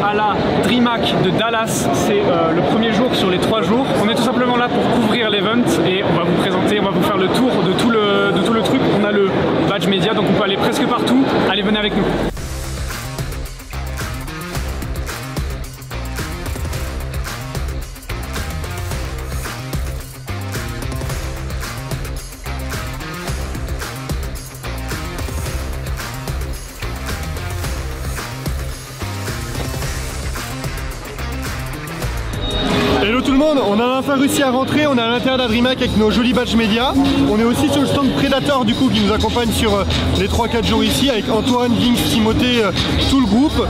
à la DreamHack de Dallas. C'est le premier jour sur les 3 jours. On est tout simplement là pour couvrir l'event et on va vous présenter, on va vous faire le tour de tout le truc. On a le badge média, donc on peut aller presque partout. Allez, venez avec nous. Hello tout le monde, on a enfin réussi à rentrer, on est à l'intérieur de la DreamHack avec nos jolis badges médias. On est aussi sur le stand Predator du coup qui nous accompagne sur les 3-4 jours ici avec Antoine, Vince, Timothée, tout le groupe.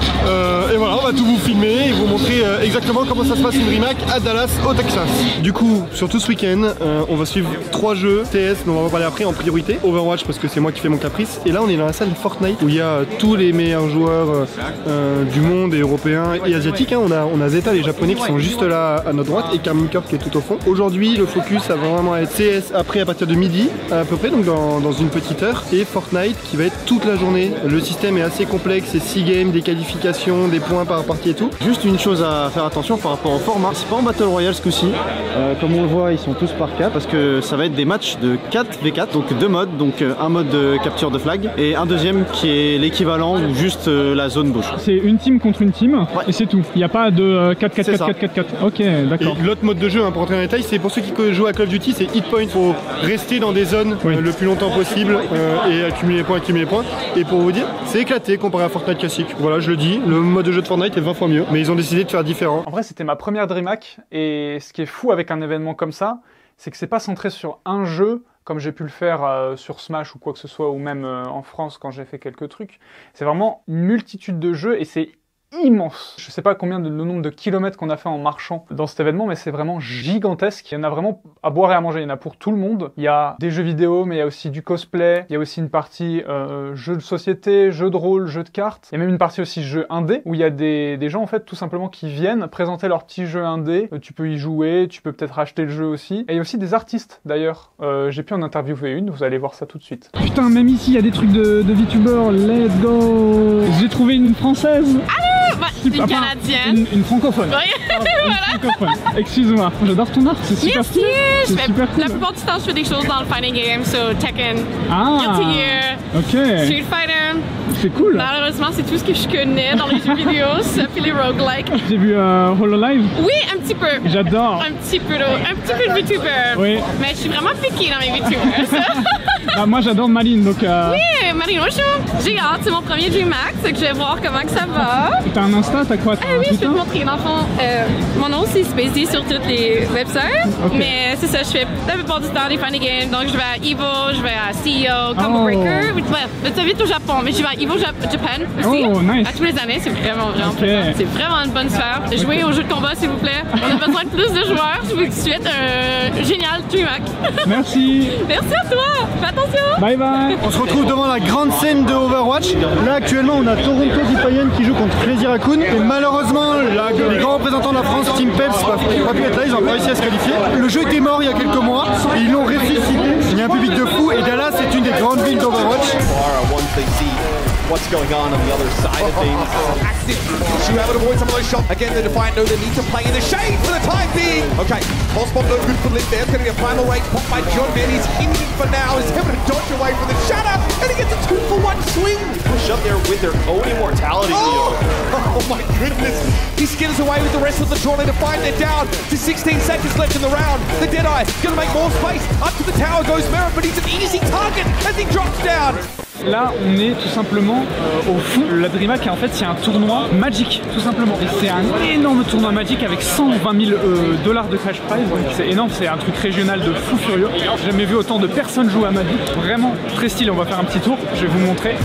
Et voilà, on va tout vous filmer et vous montrer exactement comment ça se passe une DreamHack à Dallas au Texas. Du coup, sur tout ce week-end, on va suivre 3 jeux TS, dont on va en parler après en priorité. Overwatch parce que c'est moi qui fais mon caprice. Et là on est dans la salle Fortnite où il y a tous les meilleurs joueurs du monde et européens et asiatiques. Hein. On a Zeta, les japonais qui sont juste là à notre droite et Carmine Corp qui est tout au fond. Aujourd'hui le focus ça va vraiment être CS après à partir de midi à peu près, donc dans une petite heure, et Fortnite qui va être toute la journée. Le système est assez complexe, c'est 6 games, des qualifications, des points par partie et tout. Juste une chose à faire attention par rapport au format, c'est pas en Battle Royale ce coup-ci, comme on le voit ils sont tous par 4 parce que ça va être des matchs de 4v4, donc 2 modes, donc un mode de capture de flag et un deuxième qui est l'équivalent ou juste la zone gauche. C'est une team contre une team et c'est tout, il n'y a pas de 4-4-4-4-4-4. Ok, d'accord. L'autre mode de jeu, hein, pour entrer dans les détails, c'est pour ceux qui jouent à Call of Duty, c'est hit point. Il faut rester dans des zones le plus longtemps possible et accumuler les points. Et pour vous dire, c'est éclaté comparé à Fortnite classique. Voilà, je le dis, le mode de jeu de Fortnite est 20 fois mieux, mais ils ont décidé de faire différent. En vrai, c'était ma première DreamHack et ce qui est fou avec un événement comme ça, c'est que c'est pas centré sur un jeu comme j'ai pu le faire sur Smash ou quoi que ce soit, ou même en France quand j'ai fait quelques trucs. C'est vraiment une multitude de jeux et c'est immense. Je sais pas combien le nombre de kilomètres qu'on a fait en marchant dans cet événement, mais c'est vraiment gigantesque. Il y en a vraiment à boire et à manger, il y en a pour tout le monde. Il y a des jeux vidéo, mais il y a aussi du cosplay, il y a aussi une partie jeux de société, jeux de rôle, jeux de cartes. Il y a même une partie aussi jeux indé, où il y a des gens en fait tout simplement qui viennent présenter leur petit jeu indé. Tu peux y jouer, tu peux peut-être acheter le jeu aussi. Et il y a aussi des artistes d'ailleurs. J'ai pu en interviewer une, vous allez voir ça tout de suite. Putain, même ici il y a des trucs de VTubers, let's go. J'ai trouvé une française. Une canadienne. Une francophone. Oui, voilà. Francophone. Excuse-moi, j'adore ton art, c'est super stylé. La plupart du temps, je fais des choses dans le fighting game, so Tekken, Guilty Gear, Street Fighter. C'est cool. Malheureusement, c'est tout ce que je connais dans les jeux vidéo, ça puis les roguelikes. J'ai vu HoloLive. Oui, un petit peu. J'adore. Un petit peu de VTuber. Oui. Mais je suis vraiment piquée dans mes VTubers. Moi j'adore Maline, donc Oui, Maline Rochaud. J'ai hâte, c'est mon premier DreamHack, donc je vais voir comment que ça va. T'as un Insta, t'as quoi? Oui, je vais te montrer. Dans le fond, mon nom c'est Spacey sur toutes les websites. Mais c'est ça, je fais la plupart du temps des funny games. Donc je vais à Evo, je vais à CEO, Combo Breaker. Ouais, ça vite au Japon, mais je vais à Evo Japan aussi. Oh, nice. À tous les années, c'est vraiment plaisant. C'est vraiment une bonne sphère. Jouez aux jeux de combat, s'il vous plaît. On a besoin de plus de joueurs. Je vous souhaite un génial DreamHack. Merci. Merci à toi. Fais attention. Bye bye. On se retrouve devant la grande scène de Overwatch. Là actuellement on a Toronto Defiant qui joue contre Crazy Raccoon. Et malheureusement les grands représentants de la France, Team Peps, pas pu être là, ils ont pas réussi à se qualifier. Le jeu était mort il y a quelques mois et ils l'ont ressuscité. Il y a un public de fou et Dallas est une des grandes villes d'Overwatch. What's going on the other side of things. Active. Should have to avoid some of those shots. Again, the Defiant know they need to play in the shade for the time being. Okay, ball spot no good for Lit there. It's going to be a primal rate pop by John Man. He's injured for now. He's able to dodge away from the shatter. And he gets a 2-for-1 swing. Push up there with their own immortality. Oh my goodness. He skitters away with the rest of the Toronto Defiant. They're down to 16 seconds left in the round. The Deadeye going to make more space. Up to the tower goes Merritt, but he's an easy target as he drops down. Là, on est tout simplement au fond. La DreamHack, en fait, c'est un tournoi Magic, tout simplement. Et c'est un énorme tournoi Magic avec 120 000 $ de cash prize. C'est énorme, c'est un truc régional de fou furieux. J'ai jamais vu autant de personnes jouer à Magic. Vraiment très stylé. On va faire un petit tour. Je vais vous montrer.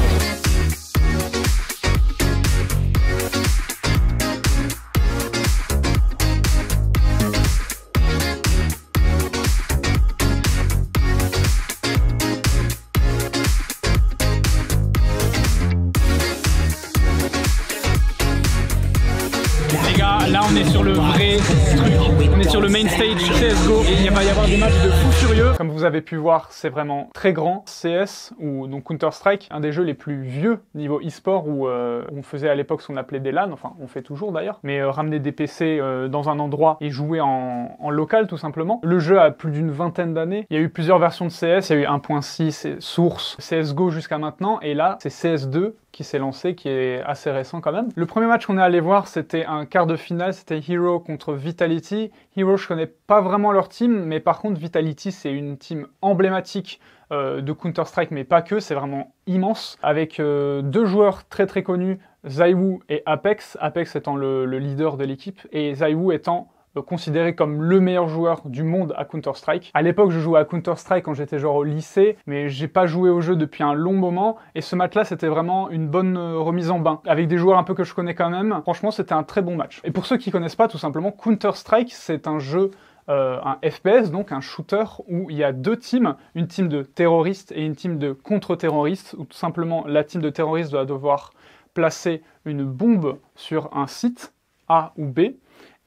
Les gars, Là on est sur le vrai truc, on est sur le main stage CSGO et il va y avoir des matchs de fou furieux. Comme vous avez pu voir, c'est vraiment très grand. CS, ou donc Counter-Strike, un des jeux les plus vieux niveau e-sport où on faisait à l'époque ce qu'on appelait des LAN, enfin on fait toujours d'ailleurs, mais ramener des PC dans un endroit et jouer en local tout simplement. Le jeu a plus d'une vingtaine d'années, il y a eu plusieurs versions de CS, il y a eu 1.6, Source, CSGO jusqu'à maintenant, et là c'est CS2 qui s'est lancé, qui est assez récent quand même. Le premier match qu'on est allé voir, c'était un quart de finale, c'était Hero contre Vitality. Hero, je connais pas vraiment leur team, mais par contre Vitality, c'est une team emblématique de Counter-Strike, mais pas que, c'est vraiment immense, avec deux joueurs très très connus, ZywOo et Apex, Apex étant le leader de l'équipe, et ZywOo étant considéré comme le meilleur joueur du monde à Counter-Strike. À l'époque, je jouais à Counter-Strike quand j'étais genre au lycée, mais j'ai pas joué au jeu depuis un long moment, et ce match-là, c'était vraiment une bonne remise en bain, avec des joueurs un peu que je connais quand même. Franchement, c'était un très bon match. Et pour ceux qui connaissent pas, tout simplement, Counter-Strike, c'est un jeu un FPS, donc un shooter où il y a deux teams, une team de terroristes et une team de contre-terroristes, où tout simplement la team de terroristes doit devoir placer une bombe sur un site A ou B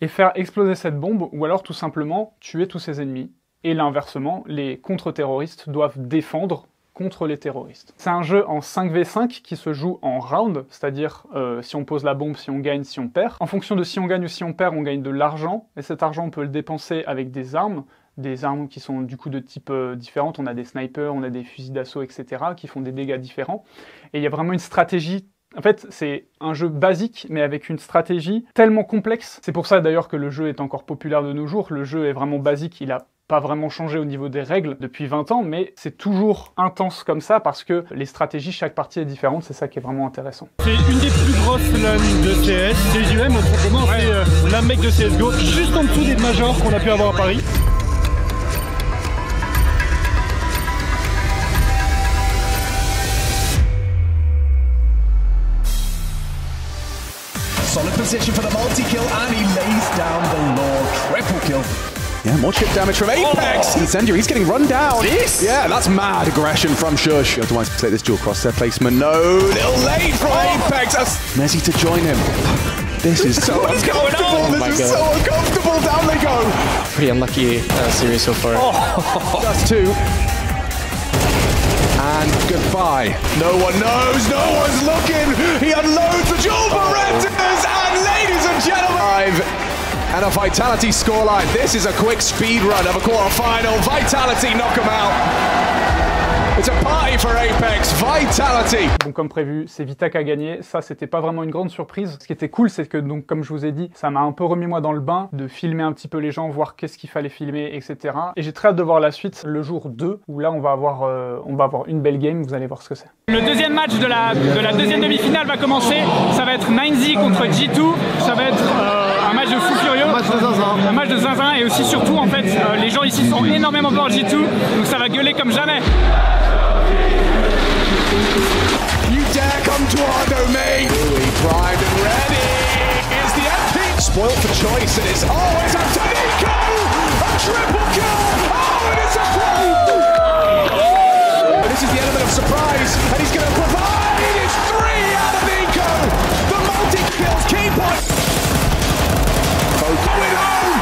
et faire exploser cette bombe, ou alors tout simplement tuer tous ses ennemis. Et l'inversement, les contre-terroristes doivent défendre contre les terroristes. C'est un jeu en 5v5 qui se joue en round, c'est-à-dire si on pose la bombe, si on gagne, si on perd. En fonction de si on gagne ou si on perd, on gagne de l'argent, et cet argent on peut le dépenser avec des armes qui sont du coup de type différentes. On a des snipers, on a des fusils d'assaut, etc. qui font des dégâts différents. Et il y a vraiment une stratégie. En fait, c'est un jeu basique, mais avec une stratégie tellement complexe. C'est pour ça d'ailleurs que le jeu est encore populaire de nos jours. Le jeu est vraiment basique, il a pas vraiment changé au niveau des règles depuis 20 ans, mais c'est toujours intense comme ça parce que les stratégies, chaque partie est différente, c'est ça qui est vraiment intéressant. C'est une des plus grosses LAN de CS, CJUM, autrement c'est la mec de CSGO, juste en dessous des majors qu'on a pu avoir à Paris. Solid position for the multi-kill, and he lays down the law. Triple kill. Yeah, more chip damage from Apex. Incendiary, he's getting run down. This? Yeah, that's mad aggression from Shush. Otherwise, take this dual crosshair placement. No, little late from Apex. Messi to join him. This is so uncomfortable. This is so uncomfortable. Down they go. Pretty unlucky series so far. Just two. And goodbye. No one knows, no one's looking. He unloads the dual Berettas, and ladies and gentlemen, and a Vitality scoreline. This is a quick speed run of a quarter-final. Vitality knock them out. It's a party for Apex. Vitality. Donc comme prévu, c'est Vita qui a gagné. Ça, c'était pas vraiment une grande surprise. Ce qui était cool, c'est que donc comme je vous ai dit, ça m'a un peu remis moi dans le bain de filmer un petit peu les gens, voir qu'est-ce qu'il fallait filmer, etc. Et j'ai très hâte de voir la suite, le jour 2, où là on va avoir une belle game. Vous allez voir ce que c'est. Le deuxième match de la deuxième demi-finale va commencer. Ça va être 9Z contre G2. Ça va être un match de fou furieux. Un match de zinzin. Et aussi surtout en fait, les gens ici sont énormément forts G2. Donc ça va gueuler comme jamais. You dare come to our domain? Really primed and ready. Is the MP spoiled for choice? And it's Antonico! A triple kill! Oh, and it's a play! But this is the element of surprise, and he's going to provide. It's 3 out of Nico. The multi-kills keep on. Going home.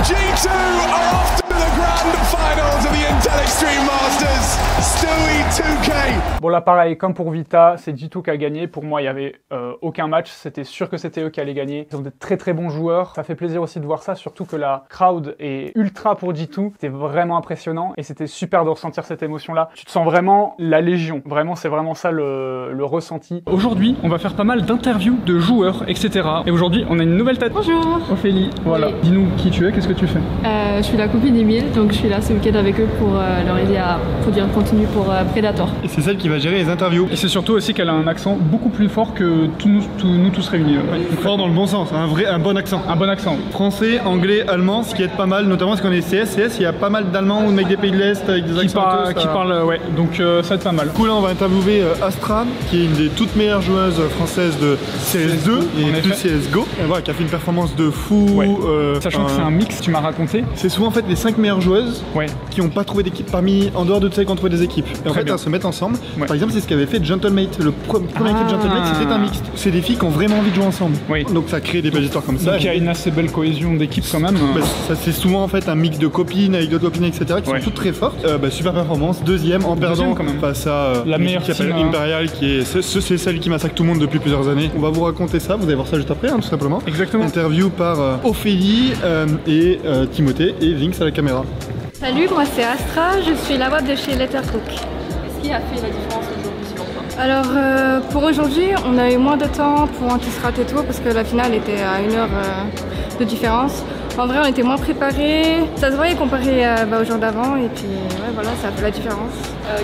G2 are off to the grand finals of the Intel Extreme Masters. Stewie 2K. Bon là pareil, comme pour Vita, c'est G2 qui a gagné. Pour moi, il n'y avait aucun match. C'était sûr que c'était eux qui allaient gagner. Ils ont des très très bons joueurs. Ça fait plaisir aussi de voir ça, surtout que la crowd est ultra pour G2. C'était vraiment impressionnant et c'était super de ressentir cette émotion-là. Tu te sens vraiment la légion. Vraiment, c'est vraiment ça le ressenti. Aujourd'hui, on va faire pas mal d'interviews de joueurs, etc. Et aujourd'hui, on a une nouvelle tête. Bonjour. Ophélie, voilà. Oui. Dis-nous qui tu es, qu'est-ce que tu fais? Je suis la copine d'Emile, donc je suis là ce week-end avec eux pour leur aider à produire un contenu pour Predator. Et c'est celle qui va gérer les interviews. Et c'est surtout aussi qu'elle a un accent beaucoup plus fort que nous tous réunis. Fort dans le bon sens, un bon accent. Un bon accent. Français, anglais, allemand, ce qui aide pas mal, notamment parce qu'on est CS, il y a pas mal d'Allemands ou de mecs des pays de l'Est avec des accents qui parlent, ouais, donc ça aide pas mal. Du coup là on va interviewer Astra, qui est une des toutes meilleures joueuses françaises de CS2 et de CSGO, voilà, qui a fait une performance de fou. Ouais. Sachant que c'est un mix, tu m'as raconté. C'est souvent en fait les 5 meilleures joueuses qui n'ont pas trouvé d'équipe en dehors de tout ça, qu'on trouvait des équipes. Et en fait, elles se mettent ensemble. Ouais. Par exemple, c'est ce qu'avait fait Gentlemate. Le premier équipe Gentlemate, c'était un mixte. C'est des filles qui ont vraiment envie de jouer ensemble. Oui. Donc ça crée des belles histoires comme ça. Donc il y a une assez belle cohésion d'équipe quand même. Bah, ça, c'est souvent en fait un mix de copines avec d'autres copines, etc. qui sont toutes très fortes. Super performance. Deuxième en perdant face à la meilleure qui s'appelle Imperial, qui est c'est celle qui massacre tout le monde depuis plusieurs années. On va vous raconter ça. Vous allez voir ça juste après, tout simplement. Exactement. Interview par Ophélie et Timothée et Vinx à la caméra. Salut, moi c'est Astra, je suis la WAP de chez Lettercook. Qu'est-ce qui a fait la différence aujourd'hui selon toi? Alors pour aujourd'hui, on a eu moins de temps pour Anti-Strat et tout parce que la finale était à 1 heure de différence. En vrai, on était moins préparés, ça se voyait comparé au jour d'avant et puis ouais, voilà, ça a fait la différence.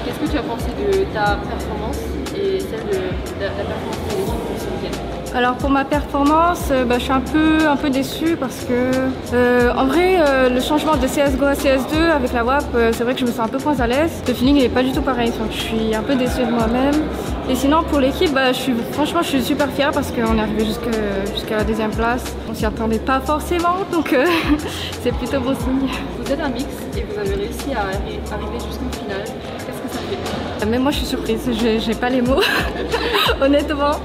Qu'est-ce que tu as pensé de ta performance et celle de la performance de l'équipe pour ce week-end? Alors pour ma performance, je suis un peu déçue parce que en vrai le changement de CSGO à CS2 avec la WAP, c'est vrai que je me sens un peu moins à l'aise. Le feeling n'est pas du tout pareil, donc je suis un peu déçue de moi-même. Et sinon pour l'équipe, franchement je suis super fière parce qu'on est arrivé jusqu'à la 2e place. On s'y attendait pas forcément, donc c'est plutôt bon signe. Vous êtes un mix et vous avez réussi à arriver jusqu'au final. Qu'est-ce que ça fait? Même moi je suis surprise, j'ai pas les mots, honnêtement.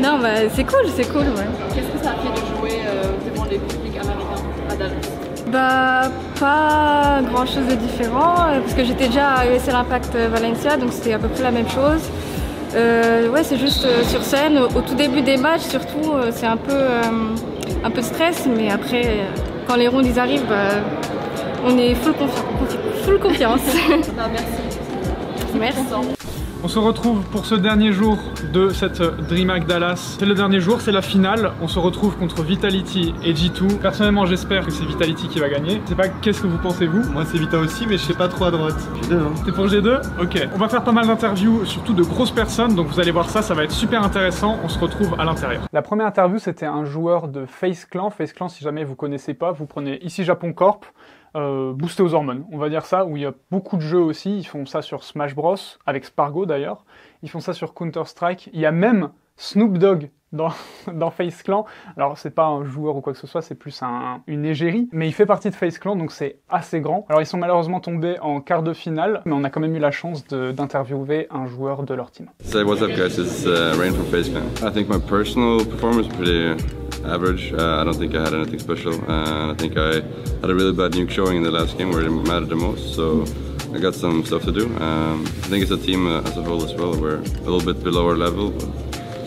Non, c'est cool, ouais. Qu'est-ce que ça a fait de jouer devant les publics américains à Dallas? Pas grand chose de différent, parce que j'étais déjà à ESL Impact Valencia, donc c'était à peu près la même chose. Ouais, c'est juste sur scène, au tout début des matchs surtout, c'est un peu de stress, mais après, quand les rounds ils arrivent, on est full confiance. Merci. On se retrouve pour ce dernier jour de cette DreamHack Dallas. C'est le dernier jour, c'est la finale. On se retrouve contre Vitality et G2. Personnellement, j'espère que c'est Vitality qui va gagner. Je sais pas, qu'est-ce que vous pensez vous? Moi c'est Vita aussi, mais je sais pas trop à droite. G2, hein. T'es pour G2? Ok. On va faire pas mal d'interviews, surtout de grosses personnes, donc vous allez voir ça, ça va être super intéressant. On se retrouve à l'intérieur. La première interview, c'était un joueur de FaZe Clan. FaZe Clan, si jamais vous connaissez pas, vous prenez ici Japon Corp. Boosté aux hormones, on va dire ça, où il y a beaucoup de jeux aussi, ils font ça sur Smash Bros, avec Spargo d'ailleurs, ils font ça sur Counter-Strike, il y a même Snoop Dogg dans FaZe Clan. Alors c'est pas un joueur ou quoi que ce soit, c'est plus une égérie, mais il fait partie de FaZe Clan, donc c'est assez grand. Alors ils sont malheureusement tombés en quart de finale, mais on a quand même eu la chance d'interviewer un joueur de leur team. So what's up guys, it's Rain from FaZe Clan. I think my personal performance was pretty average. I don't think I had anything special, and I think I had a really bad nuke showing in the last game where it mattered the most, so I got some stuff to do. I think it's a team as a whole as well. We're a little bit below our level, but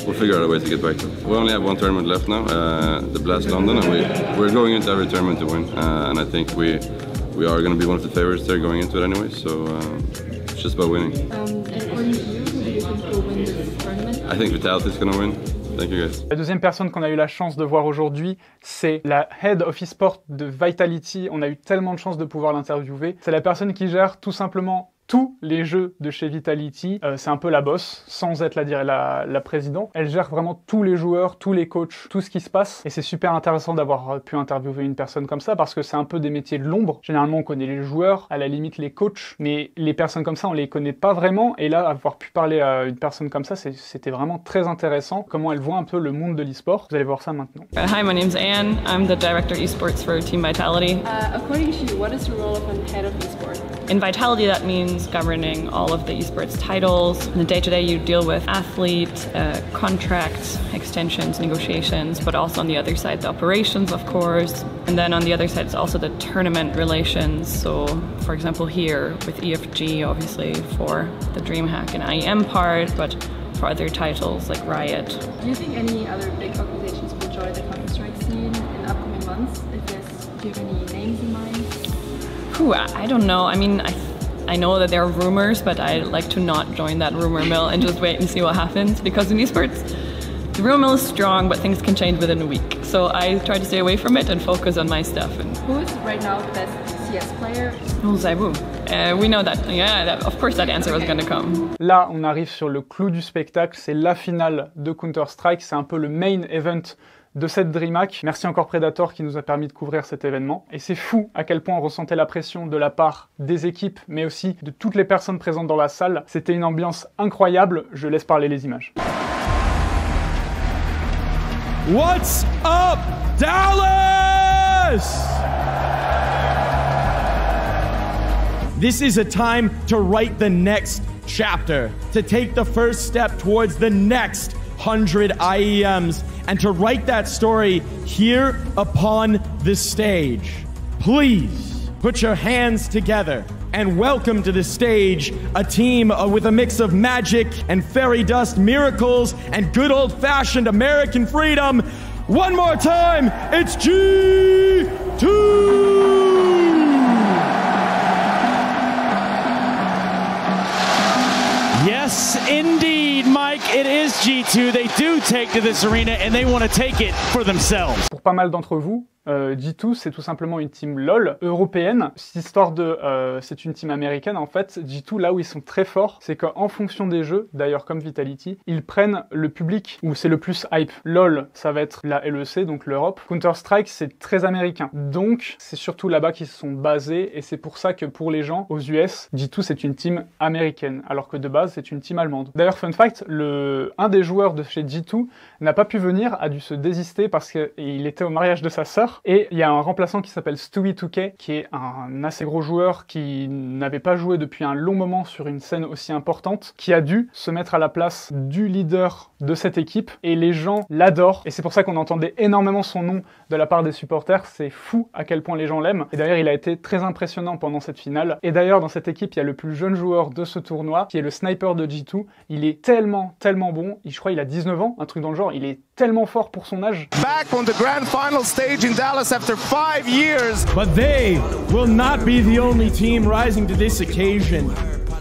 we'll figure out a way to get back to it. We only have one tournament left now, the Blast London, and we're going into every tournament to win, and I think we are going to be one of the favorites there going into it anyway, so it's just about winning. And according to you, who do you think will win this tournament? I think Vitality's going to win. Thank you guys. La deuxième personne qu'on a eu la chance de voir aujourd'hui, c'est la Head of eSport de Vitality. On a eu tellement de chance de pouvoir l'interviewer. C'est la personne qui gère tout simplement tous les jeux de chez Vitality. C'est un peu la boss, sans être la présidente. Elle gère vraiment tous les joueurs, tous les coachs, tout ce qui se passe. Et c'est super intéressant d'avoir pu interviewer une personne comme ça, parce que c'est un peu des métiers de l'ombre. Généralement, on connaît les joueurs, à la limite les coachs, mais les personnes comme ça, on les connaît pas vraiment. Et là, avoir pu parler à une personne comme ça, c'était vraiment très intéressant. Comment elle voit un peu le monde de l'e-sport. Vous allez voir ça maintenant. Hi, my name's Anne. I'm the Director Esports for Team Vitality. According to you, what is the role of a head of esports? In Vitality, that means governing all of the esports titles. In the day-to-day, you deal with athlete, contracts, extensions, negotiations, but also on the other side, the operations, of course. And then on the other side, it's also the tournament relations. So, for example, here with EFG, obviously, for the DreamHack and IEM part, but for other titles like Riot. Do you think any other big organizations will join the Counter-Strike scene in upcoming months? If yes, do you have any names in mind? I don't know. I mean, I know that there are rumors, but I like to not join that rumor mill and just wait and see what happens. Because in esports, the rumor mill is strong, but things can change within a week. So I try to stay away from it and focus on my stuff. And who is right now the best CS player? Oh, Zaibu. We know that. Yeah, of course that answer was going to come. Là, on arrive sur le clou du spectacle. C'est la finale de Counter-Strike. C'est un peu le main event de cette DreamHack. Merci encore Predator qui nous a permis de couvrir cet événement. Et c'est fou à quel point on ressentait la pression de la part des équipes, mais aussi de toutes les personnes présentes dans la salle. C'était une ambiance incroyable. Je laisse parler les images. What's up, Dallas? This is a time to write the next chapter, to take the first step towards the next 100 IEMs, and to write that story here upon the stage. Please put your hands together and welcome to the stage a team with a mix of magic and fairy dust miracles and good old-fashioned American freedom. One more time, it's G2! Yes, indeed, Mike, it is G2. They do take to this arena and they want to take it for themselves. Pour pas mal d'entre vous, G2 c'est tout simplement une team LoL européenne. Cette histoire de c'est une team américaine, en fait, G2 là où ils sont très forts, c'est qu'en fonction des jeux, d'ailleurs comme Vitality, ils prennent le public où c'est le plus hype. LoL ça va être la LEC, donc l'Europe. Counter-Strike c'est très américain, donc c'est surtout là-bas qu'ils se sont basés et c'est pour ça que pour les gens aux US, G2 c'est une team américaine, alors que de base c'est une team allemande. D'ailleurs fun fact, un des joueurs de chez G2 n'a pas pu venir, a dû se désister parce qu'il était au mariage de sa sœur. Et il y a un remplaçant qui s'appelle Stewie2K, qui est un assez gros joueur qui n'avait pas joué depuis un long moment sur une scène aussi importante, qui a dû se mettre à la place du leader de cette équipe, et les gens l'adorent, et c'est pour ça qu'on entendait énormément son nom de la part des supporters. C'est fou à quel point les gens l'aiment, et d'ailleurs il a été très impressionnant pendant cette finale. Et d'ailleurs dans cette équipe, il y a le plus jeune joueur de ce tournoi, qui est le sniper de G2. Il est tellement bon, je crois il a 19 ans, un truc dans le genre, il est tellement fort pour son âge. Back on the grand final stage in Dallas after 5 years. But they will not be the only team rising to this occasion.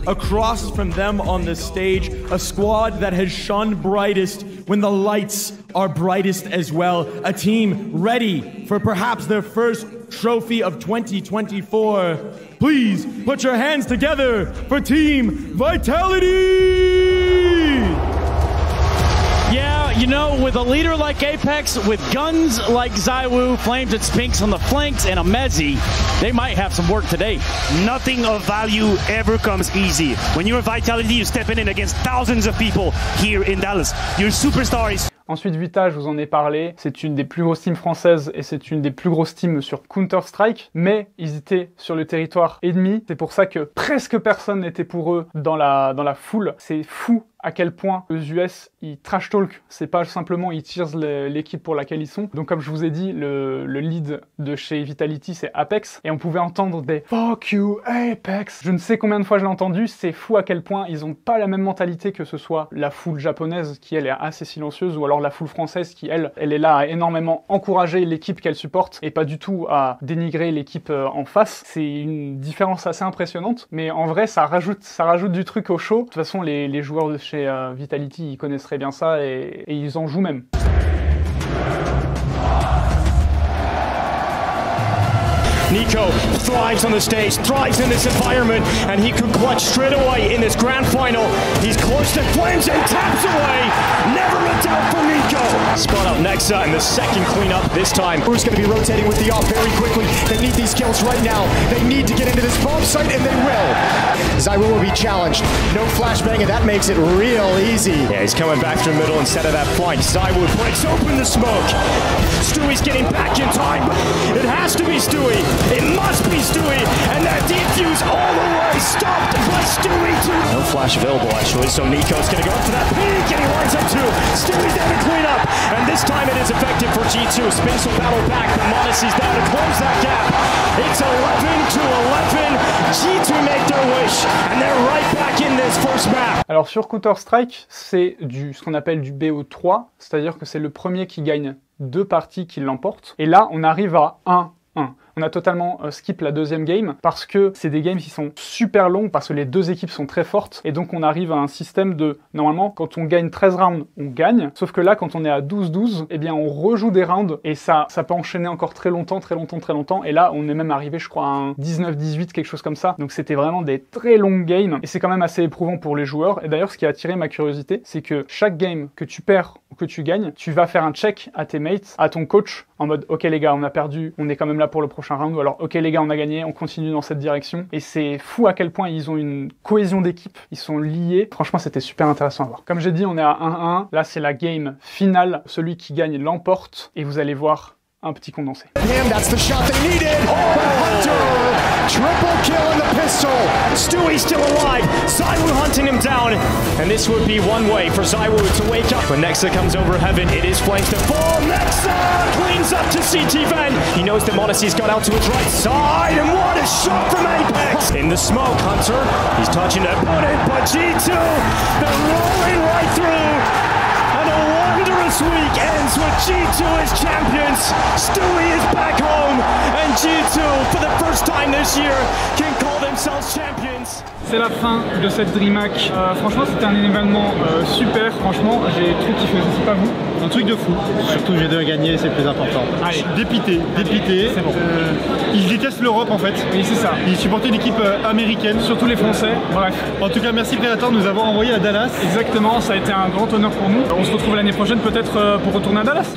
Across from them on the stage, a squad that has shone brightest when the lights are brightest as well. A team ready for perhaps their first trophy of 2024. Please put your hands together for Team Vitality! Yeah, you know, with a leader like Apex, with guns like ZywOo, Flames and Spinks on the flanks, and a Mezzi, they might have some work today. Nothing of value ever comes easy. When you're Vitality, you're stepping in against thousands of people here in Dallas. You're superstars. Ensuite, Vita, je vous en ai parlé, c'est une des plus grosses teams françaises et c'est une des plus grosses teams sur Counter-Strike, mais ils étaient sur le territoire ennemi. C'est pour ça que presque personne n'était pour eux dans la foule. C'est fou à quel point les US, ils trash talk. C'est pas simplement ils cheers l'équipe pour laquelle ils sont. Donc comme je vous ai dit, le lead de chez Vitality, c'est Apex. Et on pouvait entendre des « Fuck you, Apex ». Je ne sais combien de fois je l'ai entendu. C'est fou à quel point ils ont pas la même mentalité que ce soit la foule japonaise, qui elle est assez silencieuse, ou alors la foule française qui elle est là à énormément encourager l'équipe qu'elle supporte et pas du tout à dénigrer l'équipe en face. C'est une différence assez impressionnante, mais en vrai ça rajoute du truc au show. De toute façon les joueurs de chez Vitality ils connaissent très bien ça et ils en jouent même. Nico thrives on the stage, thrives in this environment, and he could clutch straight away in this grand final. He's close to Flames and taps away. Never a doubt for Nico. Spot up Nexa in the second cleanup this time. Who's going to be rotating with the off very quickly. They need these kills right now. They need to get into this bomb site, and they will. ZywOo will be challenged. No flashbang, and that makes it real easy. Yeah, he's coming back through the middle instead of that flank. ZywOo breaks open the smoke. Stewie's getting back in time. It has to be Stewie. It must be Stewie, and that defuse all the way stopped by Stewie too. No flash available actually, so Nico's gonna go up to that peak, and he lines up too. Stewie's there to clean up, and this time it is effective for G2. Spinks will battle back, but Modessy's there to close that gap. It's 11 to 11. G2 make their wish, and they're right back in this first map. Alors sur Counter-Strike, c'est ce qu'on appelle du BO3, c'est-à-dire que c'est le premier qui gagne 2 parties qui l'emporte. Et là, on arrive à 1-1. On a totalement skip la deuxième game parce que c'est des games qui sont super longues parce que les deux équipes sont très fortes et donc on arrive à un système de, normalement, quand on gagne 13 rounds, on gagne. Sauf que là, quand on est à 12-12, eh bien on rejoue des rounds et ça peut enchaîner encore très longtemps et là, on est même arrivé, je crois, à un 19-18, quelque chose comme ça. Donc c'était vraiment des très longues games et c'est quand même assez éprouvant pour les joueurs. Et d'ailleurs, ce qui a attiré ma curiosité, c'est que chaque game que tu perds ou que tu gagnes, tu vas faire un check à tes mates, à ton coach, en mode « Ok les gars, on a perdu, on est quand même là pour le prochain round » ou alors « Ok les gars, on a gagné, on continue dans cette direction ». Et c'est fou à quel point ils ont une cohésion d'équipe, ils sont liés. Franchement, c'était super intéressant à voir. Comme j'ai dit, on est à 1-1. Là, c'est la game finale. Celui qui gagne l'emporte. Et vous allez voir un petit condensé. Damn, that's the shot they needed. But Hunter, triple kill on the pistol. Stewie still alive. ZywOo hunting him down. And this would be one way for ZywOo to wake up. When Nexa comes over heaven, it is Flames to fall. Nexa cleans up to CT Van. He knows that Monacy's got out to his right side. And what a shot from Apex. In the smoke, Hunter. He's touching the opponent, but G2, they're rolling right through. And a wondrous week ends with G2 as champions. Stewie is back home. And G2, for the first time this year, can call themselves champions. C'est la fin de cette DreamHack. Franchement, c'était un événement super. Franchement, j'ai trop kiffé. Je sais pas vous. Un truc de fou. Surtout G2 a gagné, c'est le plus important. Allez. Dépité. C'est bon. Ils détestent l'Europe en fait. Oui, c'est ça. Ils supportaient une équipe américaine. Surtout les Français. Bref. En tout cas, merci Predator de nous avoir envoyé à Dallas. Exactement, ça a été un grand honneur pour nous. On se retrouve l'année prochaine peut-être pour retourner à Dallas.